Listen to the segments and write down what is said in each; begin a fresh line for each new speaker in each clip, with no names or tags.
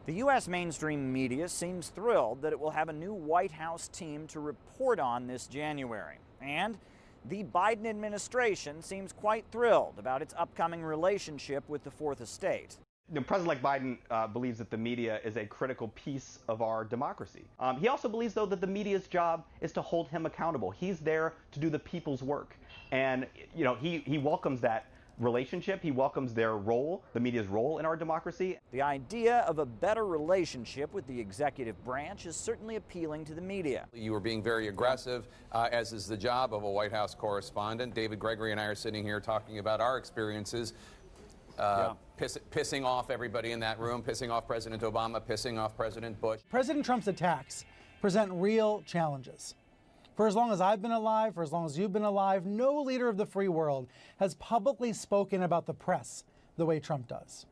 The U.S. mainstream media seems thrilled that it will have a new White House team to report on this January. And the Biden administration seems quite thrilled about its upcoming relationship with the Fourth Estate.
President-elect Biden believes that the media is a critical piece of our democracy. He also believes, though, that the media's job is to hold him accountable. He's there to do the people's work. And, he welcomes that relationship. He welcomes their role, the media's role in our democracy.
The idea of a better relationship with the executive branch is certainly appealing to the media.
You were being very aggressive, as is the job of a White House correspondent. David Gregory and I are sitting here talking about our experiences, pissing off everybody in that room, pissing off President Obama, pissing off President Bush.
President Trump's attacks present real challenges. For as long as I've been alive, for as long as you've been alive, no leader of the free world has publicly spoken about the press the way Trump does.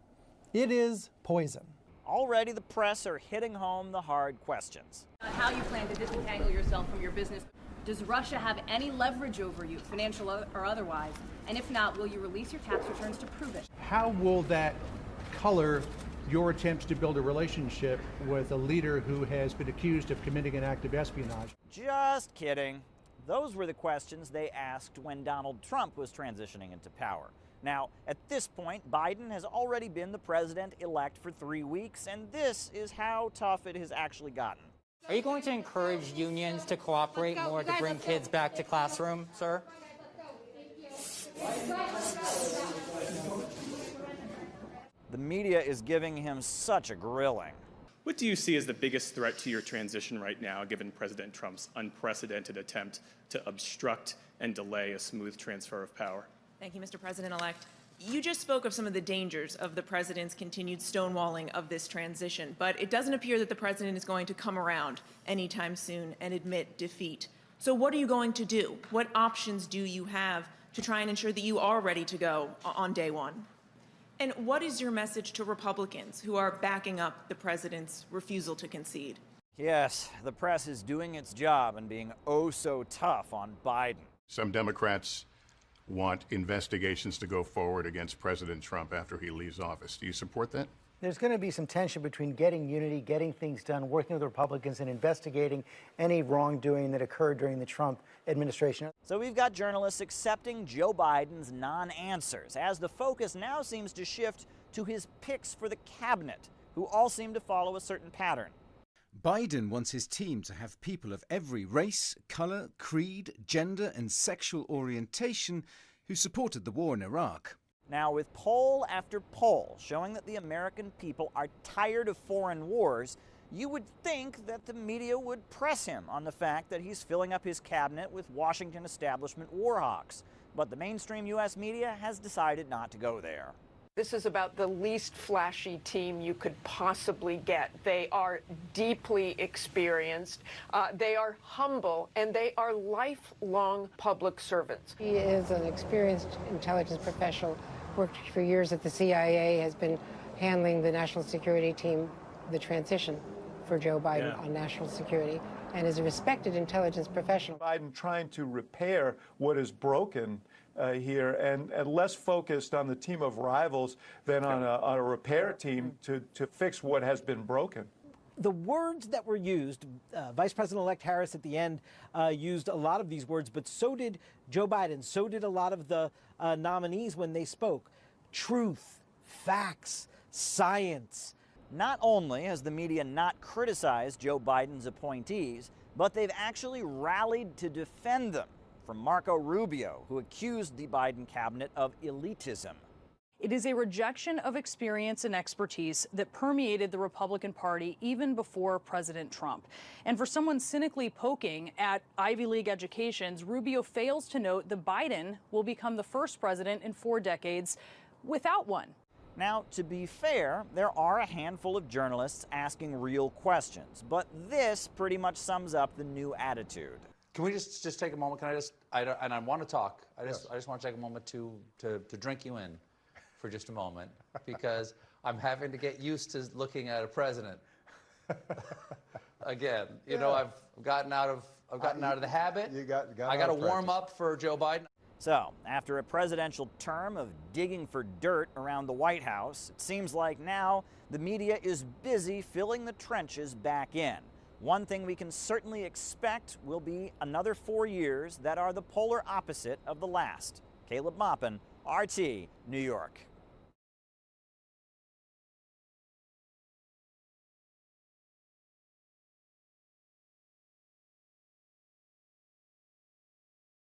It is poison.
Already the press are hitting home the hard questions.
How you plan to disentangle yourself from your business. Does Russia have any leverage over you, financial or otherwise? And if not, will you release your tax returns to prove it?
How will that color your attempts to build a relationship with a leader who has been accused of committing an act of espionage?
Just kidding. Those were the questions they asked when Donald Trump was transitioning into power. Now, at this point, Biden has already been the president-elect for 3 weeks, and this is how tough it has actually gotten.
Are you going to encourage unions to cooperate more to bring kids back to classroom, sir?
The media is giving him such a grilling.
What do you see as the biggest threat to your transition right now, given President Trump's unprecedented attempt to obstruct and delay a smooth transfer of power?
Thank you, Mr. President-elect. You just spoke of some of the dangers of the president's continued stonewalling of this transition, but it doesn't appear that the president is going to come around anytime soon and admit defeat. So what are you going to do? What options do you have to try and ensure that you are ready to go on day one? And what is your message to Republicans who are backing up the president's refusal to concede?
Yes, the press is doing its job and being oh so tough on Biden.
Some Democrats want investigations to go forward against President Trump after he leaves office. Do you support that?
There's going to be some tension between getting unity, getting things done, working with Republicans, and investigating any wrongdoing that occurred during the Trump administration.
So we've got journalists accepting Joe Biden's non-answers, as the focus now seems to shift to his picks for the cabinet, who all seem to follow a certain pattern.
Biden wants his team to have people of every race, colour, creed, gender and sexual orientation who supported the war in Iraq.
Now, with poll after poll showing that the American people are tired of foreign wars, you would think that the media would press him on the fact that he's filling up his cabinet with Washington establishment war hawks. But the mainstream U.S. media has decided not to go there.
This is about the least flashy team you could possibly get. They are deeply experienced, they are humble, and they are lifelong public servants.
He is an experienced intelligence professional, worked for years at the CIA, has been handling the national security team, the transition for Joe Biden on national security, and is a respected intelligence professional.
Biden trying to repair what is broken here and less focused on the team of rivals than on a repair team to fix what has been broken.
The words that were used, Vice President-elect Harris at the end used a lot of these words, but so did Joe Biden, so did a lot of the nominees when they spoke. Truth, facts, science.
Not only has the media not criticized Joe Biden's appointees, but they've actually rallied to defend them, from Marco Rubio, who accused the Biden cabinet of elitism.
It is a rejection of experience and expertise that permeated the Republican Party even before President Trump. And for someone cynically poking at Ivy League educations, Rubio fails to note that Biden will become the first president in 4 decades without one.
Now, to be fair, there are a handful of journalists asking real questions, but this pretty much sums up the new attitude.
Can we just take a moment? I want to talk. I just want to take a moment to drink you in for just a moment, because I'm having to get used to looking at a president. Again, you know, I've gotten out of the habit. I got to warm up for Joe Biden.
So, after a presidential term of digging for dirt around the White House, it seems like now the media is busy filling the trenches back in. One thing we can certainly expect will be another 4 years that are the polar opposite of the last. Caleb Maupin, RT, New York.